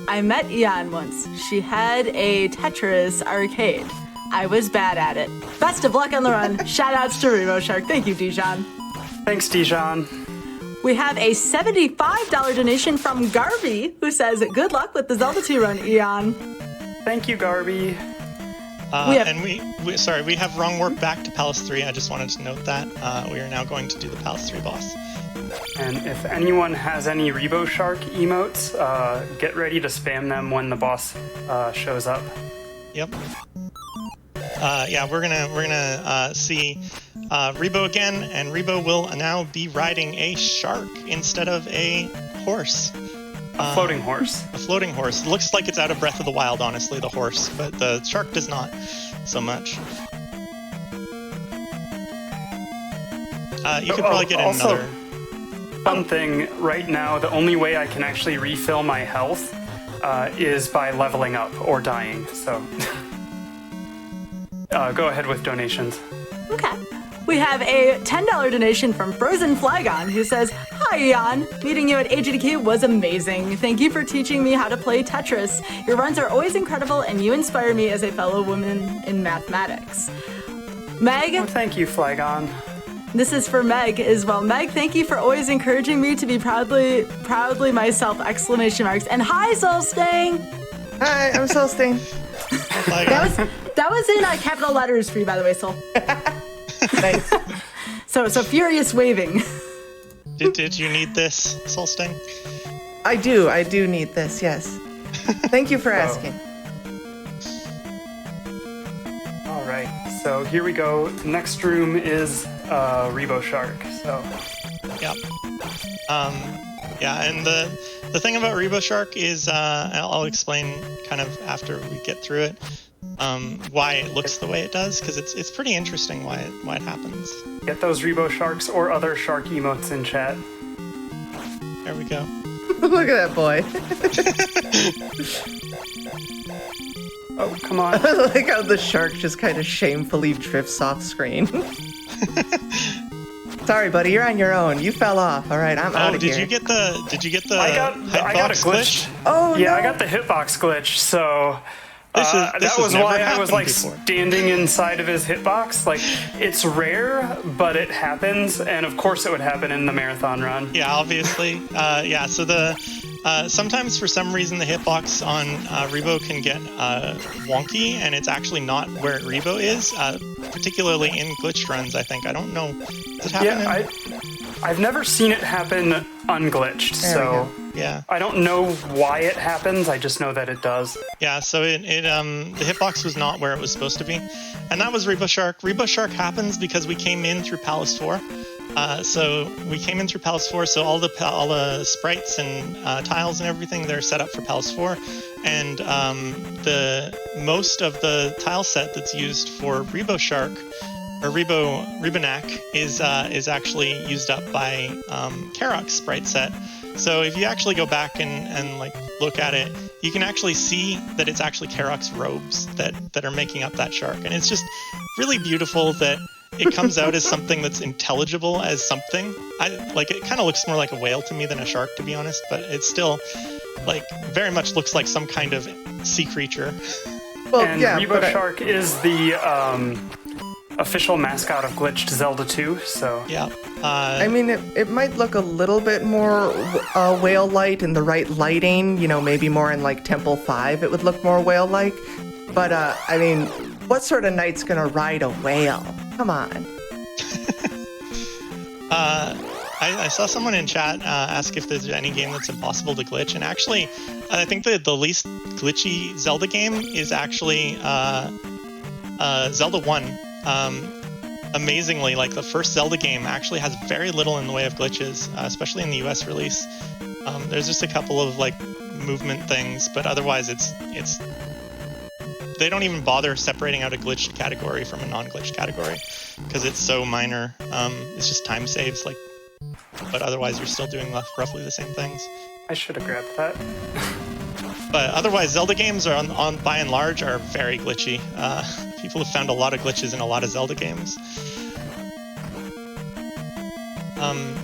I met Eon once. She had a Tetris arcade. I was bad at it. Best of luck on the run. Shoutouts to Remo Shark. Thank you, Dijon. thanks, Dijon. We have a $75 donation from Garvey, who says, good luck with the Zelda 2 run, Eon. Thank you, Garby. And we have wrong warp back to Palace 3. I just wanted to note that. We are now going to do the Palace 3 boss. And if anyone has any Rebo Shark emotes, get ready to spam them when the boss shows up. Yep. Yeah, we're gonna see Rebo again, and Rebo will now be riding a shark instead of a horse. A floating horse. A floating horse. Looks like it's out of Breath of the Wild, honestly, the horse, but the shark does not so much. You could probably get also, another. Fun thing, right now, the only way I can actually refill my health is by leveling up or dying, so... go ahead with donations. Okay. We have a $10 donation from Frozen Flygon, who says, "Hi, Jan. Meeting you at AGDQ was amazing. Thank you for teaching me how to play Tetris. Your runs are always incredible, and you inspire me as a fellow woman in mathematics." Meg, Oh, thank you, Flygon. this is for Meg as well. Meg, thank you for always encouraging me to be proudly myself, exclamation marks. And hi, Solstng. Hi, I'm Solstng. That was in capital letters for you, by the way, Sol. Nice. So furious waving. Did you need this, Solstng? I do need this, yes. Thank you for asking. All right, so here we go. Next room is Rebo Shark. So Yeah. Yeah, and the thing about Rebo Shark is, I'll explain kind of after we get through it, why it looks the way it does, because it's pretty interesting why it happens. get those Rebo Sharks or other shark emotes in chat. There we go. Look at that boy. Oh, come on. I like how the shark just kind of shamefully drifts off screen. Sorry, buddy, you're on your own. You fell off. All right, I'm out of here. Did you get the I got a hitbox glitch. Oh, Yeah, no. I got the hitbox glitch, so This that has was never why I was happened like before. standing inside of his hitbox. Like, it's rare, but it happens, and of course it would happen in the marathon run. Yeah, obviously. Yeah, so sometimes for some reason the hitbox on Rebo can get wonky, and it's actually not where Rebo is, particularly in glitched runs, I think. I don't know. Does it happen? Yeah, I've never seen it happen unglitched, so Yeah. I don't know why it happens. I just know that it does. Yeah, so the hitbox was not where it was supposed to be, and that was Rebo Shark. Rebo Shark happens because we came in through Palace 4. So we came in through Palace 4, so all the sprites and tiles and everything, they're set up for Palace 4, and the most of the tile set that's used for Rebo Shark or Rebonac is actually used up by Karok's sprite set. So if you actually go back and like look at it, you can actually see that it's actually Karok's robes that are making up that shark, and it's just really beautiful that it comes out as something that's intelligible as something. It kind of looks more like a whale to me than a shark, to be honest, but it's still like very much looks like some kind of sea creature. Well, And yeah, Rebo but Shark is the official mascot of Glitched Zelda 2, so... Yeah. I mean, it might look a little bit more whale-like in the right lighting, maybe more in like Temple 5 it would look more whale-like. But, I mean, what sort of knight's gonna ride a whale? Come on. I saw someone in chat ask if there's any game that's impossible to glitch, and actually, I think that the least glitchy Zelda game is actually Zelda 1. Amazingly, like the first Zelda game actually has very little in the way of glitches, especially in the US release. There's just a couple of like movement things, but otherwise it's they don't even bother separating out a glitched category from a non-glitched category because it's so minor. It's just time saves, but otherwise you're still doing roughly the same things. I should have grabbed that. But otherwise, Zelda games are on by and large are very glitchy. People have found a lot of glitches in a lot of Zelda games.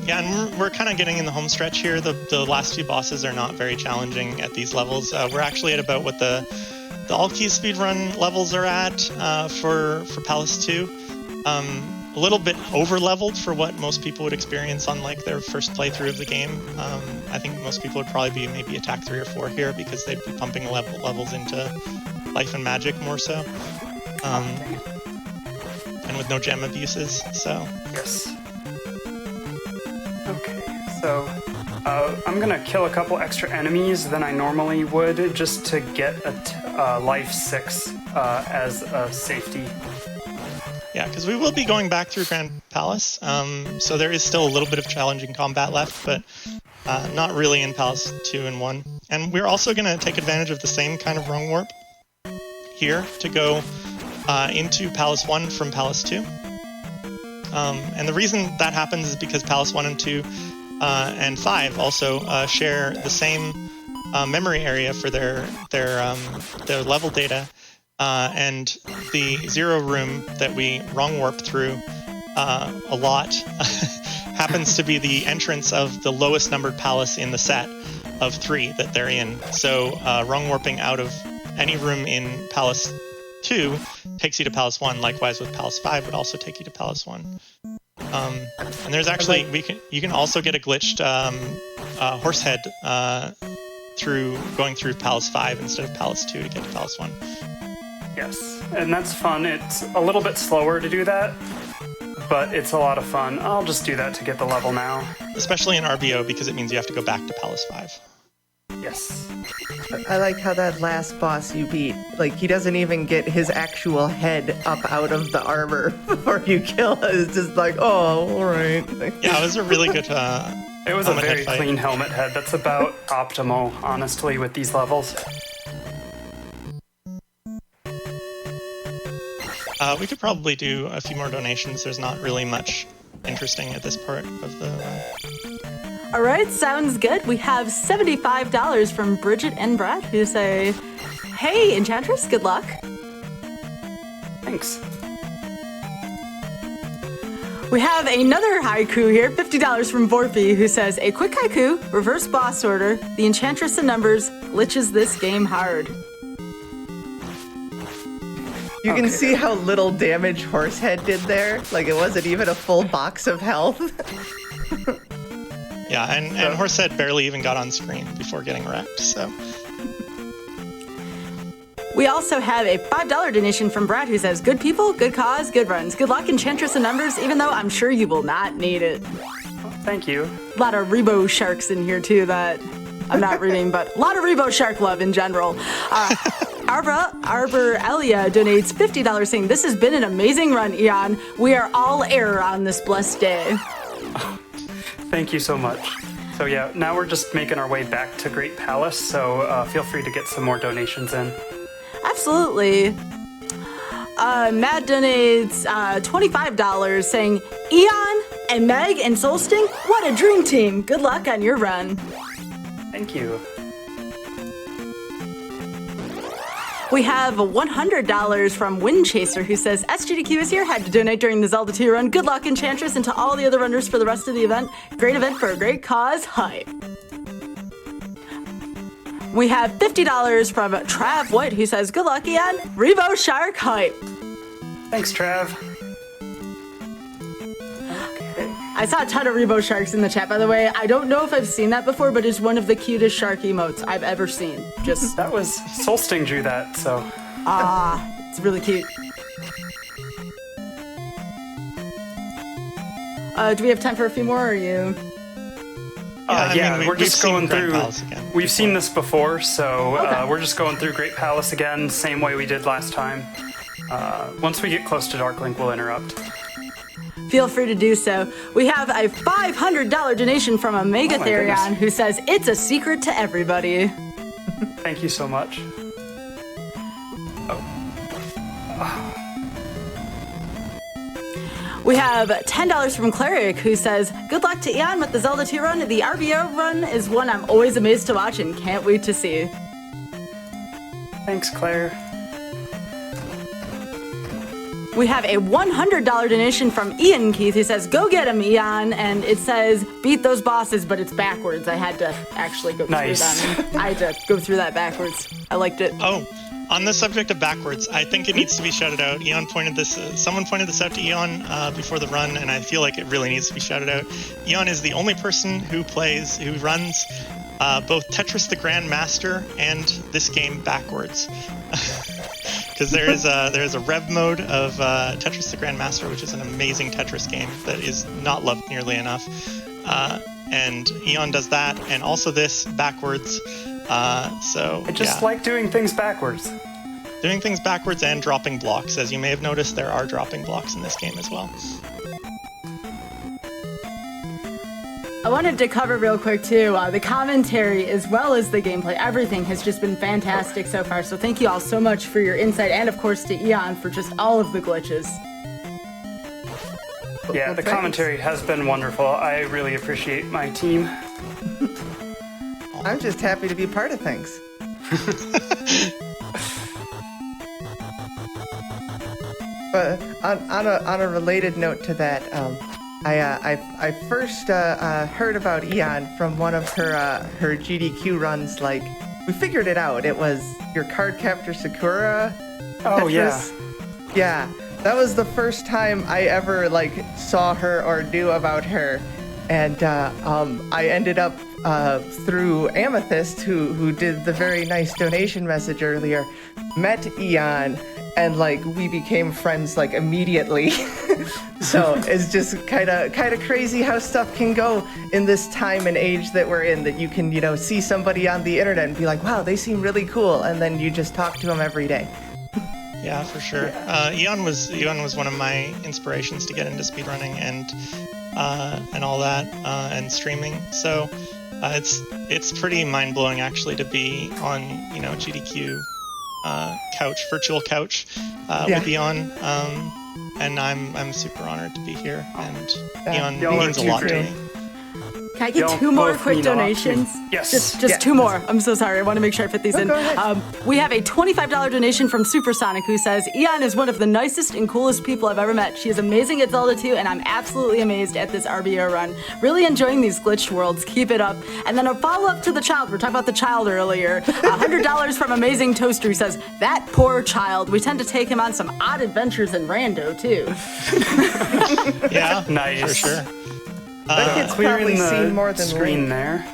Yeah, and we're kind of getting in the home stretch here. The last few bosses are not very challenging at these levels. We're actually at about what the all-key speedrun levels are at for Palace 2. A little bit over-leveled for what most people would experience on like their first playthrough of the game. I think most people would probably be maybe attack 3 or 4 here because they'd be pumping levels into life and magic more so. And with no gem abuses, so. Yes. Okay, so I'm gonna kill a couple extra enemies than I normally would just to get a life 6 as a safety. Yeah, because we will be going back through Grand Palace, so there is still a little bit of challenging combat left, but not really in Palace 2 and 1. And we're also going to take advantage of the same kind of rung warp here to go into Palace 1 from Palace 2. And the reason that happens is because Palace 1 and 2 and 5 also share the same memory area for their level data and the 0 room that we wrong warp through a lot happens to be the entrance of the lowest numbered palace in the set of 3 that they're in. So wrong warping out of any room in Palace 2 takes you to Palace 1. Likewise with Palace 5 would also take you to Palace 1. And there's actually you can also get a glitched horse head through going through Palace 5 instead of Palace 2 to get to Palace 1. Yes, and that's fun. It's a little bit slower to do that, but it's a lot of fun. I'll just do that to get the level now. Especially in RBO, because it means you have to go back to Palace 5. Yes. I like how that last boss you beat, like, he doesn't even get his actual head up out of the armor before you kill it. It's just like, oh, all right. Yeah, it was a really good It was a very clean helmet head. That's about optimal, honestly, with these levels. We could probably do a few more donations. There's not really much interesting at this part of the run. All right, sounds good. We have $75 from Bridget and Brad, who say, "Hey, Enchantress, good luck." Thanks. We have another haiku here, $50 from Vorpy, who says, "A quick haiku, reverse boss order. The Enchantress of Numbers glitches this game hard." You can see how little damage Horsehead did there. Like, it wasn't even a full box of health. Yeah, and Horsehead barely even got on screen before getting wrecked, so. We also have a $5 donation from Brad, who says, "Good people, good cause, good runs. Good luck, Enchantress of Numbers, even though I'm sure you will not need it." Thank you. A lot of Rebo sharks in here, too, that I'm not reading, but a lot of Rebo shark love in general. Arbor Elia donates $50 saying, "This has been an amazing run, Eon. We are all air on this blessed day." Thank you so much. So yeah, now we're just making our way back to Great Palace, so feel free to get some more donations in. Absolutely. Matt donates $25 saying, "Eon and Meg and Solstng, what a dream team. Good luck on your run." Thank you. We have $100 from Windchaser, who says, "SGDQ is here, had to donate during the Zelda 2 run. Good luck, Enchantress, and to all the other runners for the rest of the event. Great event for a great cause. Hype." We have $50 from Trav White, who says, "Good luck, Ian. Revo Shark. Hype." Thanks, Trav. I saw a ton of Rebo sharks in the chat, by the way. I don't know if I've seen that before, but it's one of the cutest shark emotes I've ever seen. Just That was Solstng drew that, so. it's really cute. Do we have time for a few more, or are you? We're just going through. Again. We've seen this before, so Okay. we're just going through Great Palace again, same way we did last time. Once we get close to Darklink, we'll interrupt. Feel free to do so. We have a $500 donation from a Megatherion, who says, "It's a secret to everybody." Thank you so much. We have $10 from Cleric, who says, "Good luck to Eon with the Zelda 2 run. The RBO run is one I'm always amazed to watch and can't wait to see." Thanks, Claire. We have a $100 donation from Ian Keith, who says, "Go get him, Eon." And it says, "Beat those bosses," but it's backwards. I had to actually go through them. I had to go through that backwards. I liked it. Oh, on the subject of backwards, I think it needs to be shouted out. Someone pointed this out to Eon before the run, and I feel like it really needs to be shouted out. Eon is the only person who runs both Tetris the Grandmaster and this game backwards. Because there is a rev mode of Tetris the Grandmaster, which is an amazing Tetris game that is not loved nearly enough. And Eon does that, and also this backwards. So I just like doing things backwards. Doing things backwards and dropping blocks. As you may have noticed, there are dropping blocks in this game as well. I wanted to cover real quick, too, the commentary as well as the gameplay. Everything has just been fantastic so far, so thank you all so much for your insight, and of course to Eon for just all of the glitches. Yeah, the commentary has been wonderful. I really appreciate my team. I'm just happy to be part of things. But on a related note to that, I first heard about Eon from one of her GDQ runs. Like, we figured it out. It was your card captor Sakura. Oh, Tetris. Yeah. That was the first time I ever saw her or knew about her, and I ended up through Amethyst, who did the very nice donation message earlier, met Eon, and we became friends immediately. So it's just kind of crazy how stuff can go in this time and age that we're in. That you can see somebody on the internet and be like, wow, they seem really cool, and then you just talk to them every day. Yeah, for sure. Eon was one of my inspirations to get into speedrunning and all that and streaming. So it's pretty mind blowing actually to be on GDQ virtual couch with Eon. And I'm super honored to be here. And Eon means a lot to me. Can I get two more quick donations? Yes. Just two more. I'm so sorry. I want to make sure I fit these in. Go ahead. We have a $25 donation from Supersonic, who says, Eon is one of the nicest and coolest people I've ever met. She is amazing at Zelda 2, and I'm absolutely amazed at this RBO run. Really enjoying these glitched worlds. Keep it up. And then a follow-up to the child. We're talking about the child earlier. $100 from Amazing Toaster, who says, that poor child. We tend to take him on some odd adventures in Rando, too. Yeah, nice. For sure. That kid's probably seen more than screen Link. there.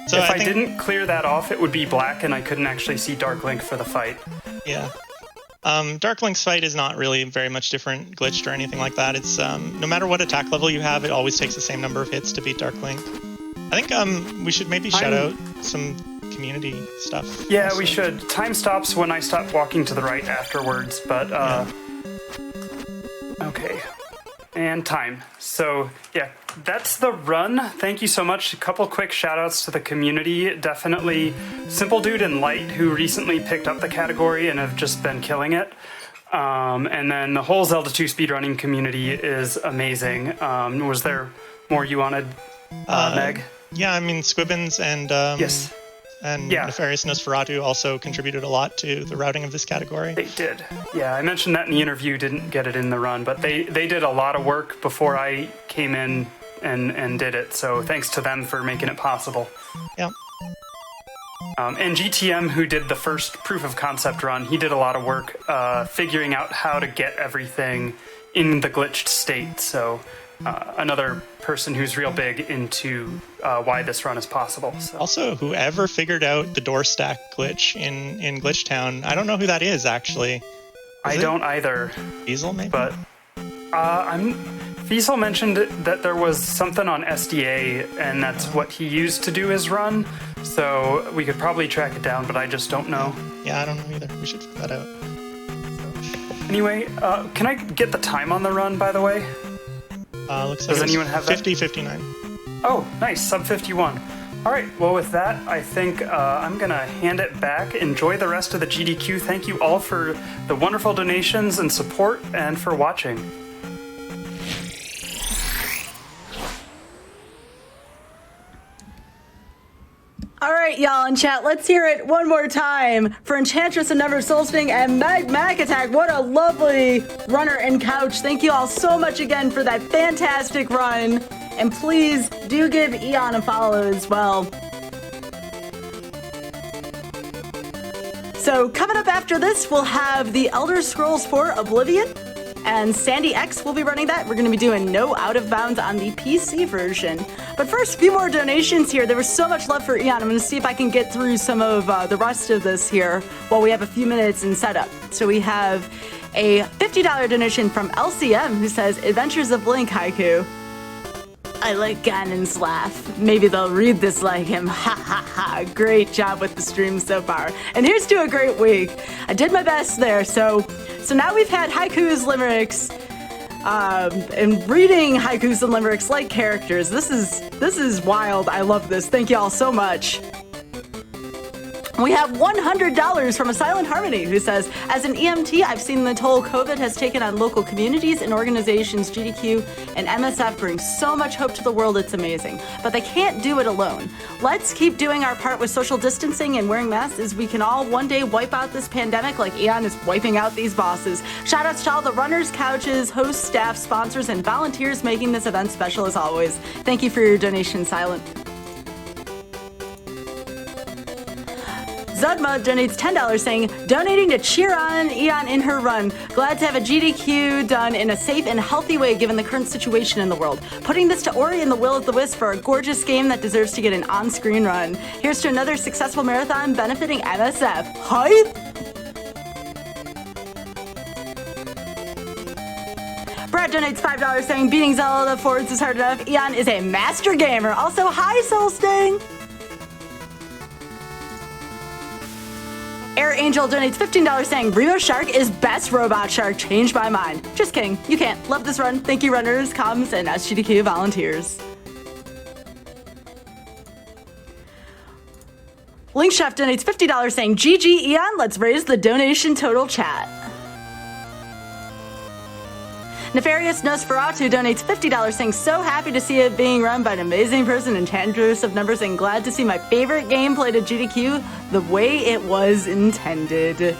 So if I didn't clear that off, it would be black, and I couldn't actually see Dark Link for the fight. Yeah. Dark Link's fight is not really very much different, glitched or anything like that. It's no matter what attack level you have, it always takes the same number of hits to beat Dark Link. I think we should maybe shout out some community stuff. Yeah, also. we should. Time stops when I stop walking to the right afterwards, but okay. And time. So yeah, that's the run. Thank you so much. A couple quick shout outs to the community. Definitely Simple Dude and Light, who recently picked up the category and have just been killing it. And then the whole Zelda 2 speedrunning community is amazing. Was there more you wanted, Meg? Yeah, I mean, Squibbins and Yes. And Yeah. Nefarious Nosferatu also contributed a lot to the routing of this category. They did. Yeah, I mentioned that in the interview, didn't get it in the run, but they did a lot of work before I came in and did it, so thanks to them for making it possible. Yeah. And GTM, who did the first proof of concept run, he did a lot of work figuring out how to get everything in the glitched state, so another person who's real big into why this run is possible. So. Also, whoever figured out the door stack glitch in Glitch Town, I don't know who that is actually. I don't either. Diesel, maybe? But Fiesel mentioned that there was something on SDA, and that's what he used to do his run. So we could probably track it down, but I just don't know. Yeah, I don't know either. We should figure that out. Anyway, can I get the time on the run, by the way? Looks like Does anyone have that? 50:59. Oh, nice, sub 51. All right, well, with that, I think I'm going to hand it back. Enjoy the rest of the GDQ. Thank you all for the wonderful donations and support, and for watching. All right, y'all in chat, let's hear it one more time for EnchantressOfNumbers, Solstng, and Megmacattack. What a lovely runner and couch. Thank you all so much again for that fantastic run. And please do give Eon a follow as well. So coming up after this, we'll have the Elder Scrolls 4 Oblivion, and Sandy X will be running that. We're going to be doing No Out of Bounds on the PC version. But first, a few more donations here. There was so much love for Eon. I'm going to see if I can get through some of the rest of this here while we have a few minutes in setup. So we have a $50 donation from LCM, who says, Adventures of Link haiku. I like Ganon's laugh. Maybe they'll read this like him. Ha ha ha. Great job with the stream so far. And here's to a great week. I did my best there. So now we've had haikus, limericks, and reading haikus and limericks like characters. This is wild. I love this. Thank you all so much. We have $100 from a Silent Harmony who says, as an EMT, I've seen the toll COVID has taken on local communities and organizations. GDQ and MSF bring so much hope to the world, it's amazing. But they can't do it alone. Let's keep doing our part with social distancing and wearing masks as we can all one day wipe out this pandemic like Eon is wiping out these bosses. Shoutouts to all the runners, couches, hosts, staff, sponsors, and volunteers making this event special as always. Thank you for your donation, Silent. Zudma donates $10 saying, donating to cheer on Eon in her run. Glad to have a GDQ done in a safe and healthy way given the current situation in the world. Putting this to Ori and the Will of the Wisp for a gorgeous game that deserves to get an on-screen run. Here's to another successful marathon benefiting MSF. Hype! Brad donates $5 saying, beating Zelda forwards is hard enough. Eon is a master gamer. Also, hi, Solstng! Air Angel donates $15 saying, Remo Shark is best robot shark. Changed my mind. Just kidding. You can't. Love this run. Thank you, runners, comms, and SGDQ volunteers. Link Chef donates $50 saying, GG Eon, let's raise the donation total chat. Nefarious Nosferatu donates $50 saying, so happy to see it being run by an amazing person, EnchantressOfNumbers, and glad to see my favorite game played at GDQ the way it was intended.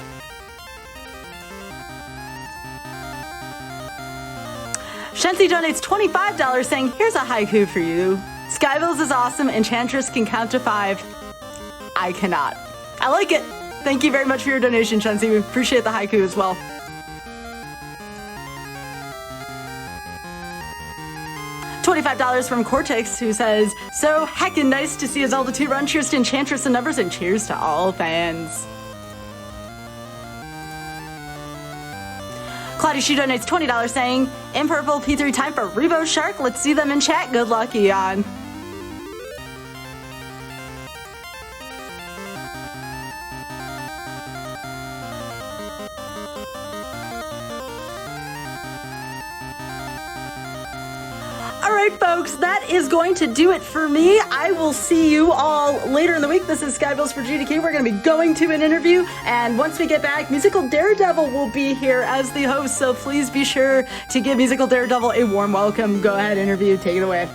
Shensi donates $25 saying, here's a haiku for you. Skybilz is awesome, Enchantress can count to 5. I cannot. I like it. Thank you very much for your donation, Shensi. We appreciate the haiku as well. $25 from Cortex, who says, so heckin' nice to see a Zelda 2 run. Cheers to EnchantressOfNumbers and cheers to all fans. Cloudy Shoe donates $20 saying, in purple, P3 time for Rebo Shark. Let's see them in chat. Good luck, Eon. Alright folks, that is going to do it for me. I will see you all later in the week. This is Skybilz for GDQ. We're going to be going to an interview, and once we get back, Musical Daredevil will be here as the host, so please be sure to give Musical Daredevil a warm welcome. Go ahead, interview, take it away.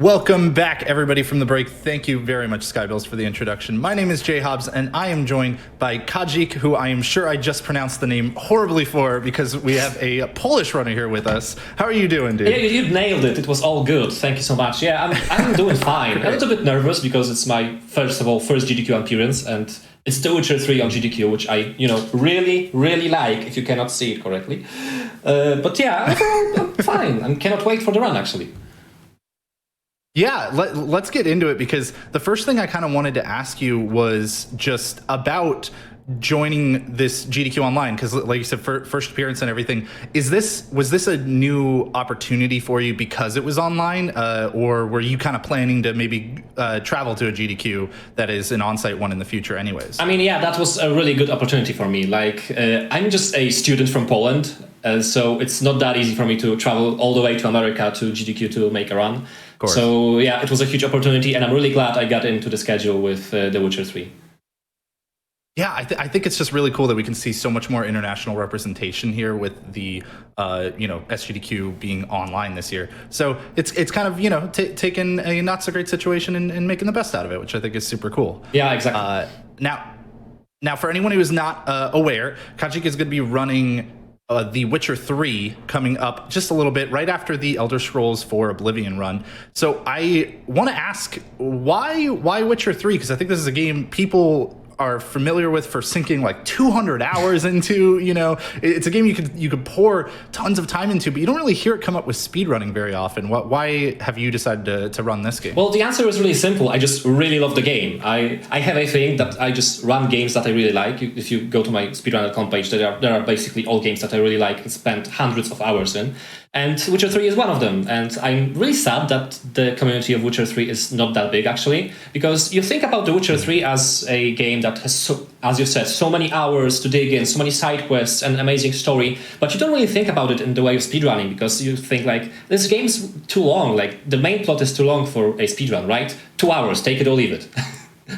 Welcome back, everybody, from the break. Thank you very much, Skybilz, for the introduction. My name is Jhobz, and I am joined by Kaadzik, who I am sure I just pronounced the name horribly for, because we have a Polish runner here with us. How are you doing, dude? Yeah, you nailed it. It was all good. Thank you so much. Yeah, I'm doing fine. I'm a little bit nervous because it's my first GDQ appearance, and it's The Witcher 3 on GDQ, which I, really, really like, if you cannot see it correctly. But yeah, I'm fine. I cannot wait for the run, actually. Yeah, let's get into it, because the first thing I kind of wanted to ask you was just about joining this GDQ online, because like you said, first appearance and everything. Was this a new opportunity for you because it was online, or were you kind of planning to maybe travel to a GDQ that is an on-site one in the future anyways? I mean, yeah, that was a really good opportunity for me. Like, I'm just a student from Poland, so it's not that easy for me to travel all the way to America to GDQ to make a run. So yeah, it was a huge opportunity, and I'm really glad I got into the schedule with The Witcher 3. Yeah, I think it's just really cool that we can see so much more international representation here with the SGDQ being online this year. So it's kind of taking a not so great situation and making the best out of it, which I think is super cool. Yeah, exactly. Now for anyone who is not aware, Kaadzik is going to be running The Witcher 3 coming up just a little bit right after the Elder Scrolls 4 Oblivion run. So I want to ask, why Witcher 3? Because I think this is a game people are familiar with for sinking like 200 hours into. It's a game you could pour tons of time into, but you don't really hear it come up with speedrunning very often. Why have you decided to run this game? Well, the answer is really simple. I just really love the game. I have a thing that I just run games that I really like. If you go to my speedrun.com page, there are basically all games that I really like and spent hundreds of hours in. And Witcher 3 is one of them. And I'm really sad that the community of Witcher 3 is not that big, actually, because you think about The Witcher 3 as a game that has, as you said, so many hours to dig in, so many side quests and amazing story, but you don't really think about it in the way of speedrunning, because you think, like, this game's too long, like, the main plot is too long for a speedrun, right? 2 hours, take it or leave it,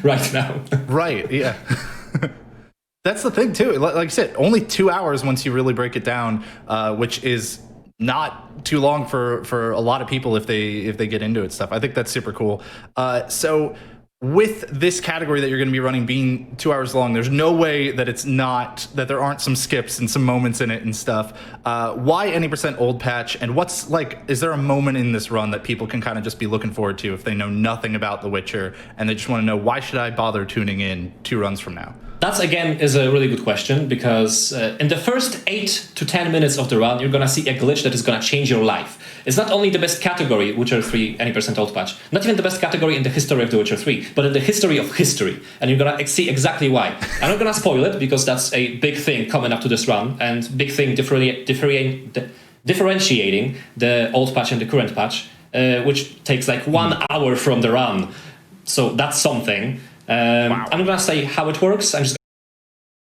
right now. Right, yeah. That's the thing, too. Like I said, only 2 hours once you really break it down, which is not too long for a lot of people if they get into it stuff. I think that's super cool. So with this category that you're going to be running being 2 hours long, there's no way that that there aren't some skips and some moments in it and stuff. Why any % old patch? And what's like, is there a moment in this run that people can kind of just be looking forward to if they know nothing about The Witcher and they just want to know, why should I bother tuning in 2 runs from now? That, again, is a really good question, because in the first 8 to 10 minutes of the run, you're going to see a glitch that is going to change your life. It's not only the best category, Witcher 3, any % old patch, not even the best category in the history of The Witcher 3, but in the history of history. And you're going to see exactly why. I'm not going to spoil it, because that's a big thing coming up to this run, and big thing differentiating the old patch and the current patch, which takes like 1 hour from the run. So that's something. Wow. I'm not going to say how it works. I'm just